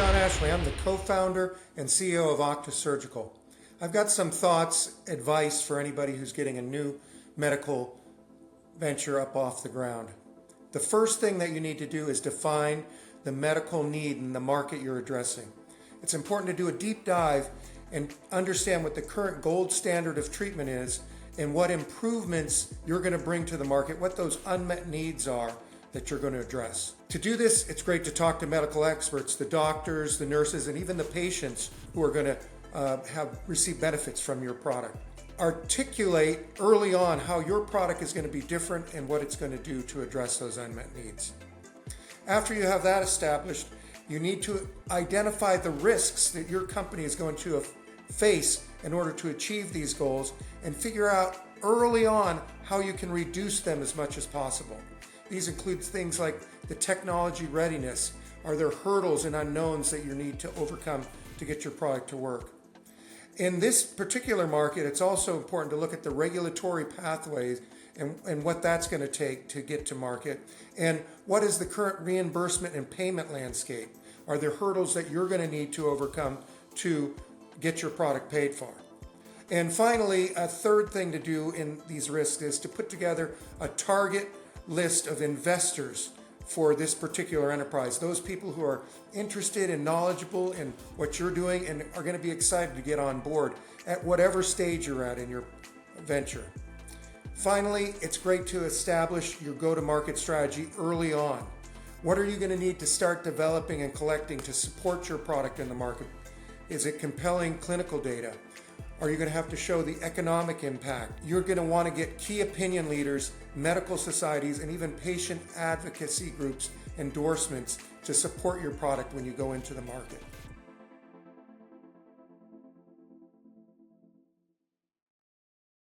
John Ashley. I'm the co-founder and CEO of Auctus Surgical. I've got some thoughts, advice for anybody who's getting a new medical venture up off the ground. The first thing that you need to do is define the medical need in the market you're addressing. It's important to do a deep dive and understand what the current gold standard of treatment is and what improvements you're going to bring to the market, what those unmet needs are that you're going to address. To do this, it's great to talk to medical experts, the doctors, the nurses, and even the patients who are going to receive benefits from your product. Articulate early on how your product is going to be different and what it's going to do to address those unmet needs. After you have that established, you need to identify the risks that your company is going to face in order to achieve these goals and figure out early on how you can reduce them as much as possible. These include things like the technology readiness. Are there hurdles and unknowns that you need to overcome to get your product to work? In this particular market, it's also important to look at the regulatory pathways and what that's going to take to get to market. And what is the current reimbursement and payment landscape? Are there hurdles that you're going to need to overcome to get your product paid for? And finally, a third thing to do in these risks is to put together a target list of investors for this particular enterprise. Those people who are interested and knowledgeable in what you're doing and are going to be excited to get on board at whatever stage you're at in your venture. Finally, it's great to establish your go-to-market strategy early on. What are you going to need to start developing and collecting to support your product in the market? Is it compelling clinical data? Are you going to have to show the economic impact? You're going to want to get key opinion leaders, medical societies, and even patient advocacy groups endorsements to support your product when you go into the market.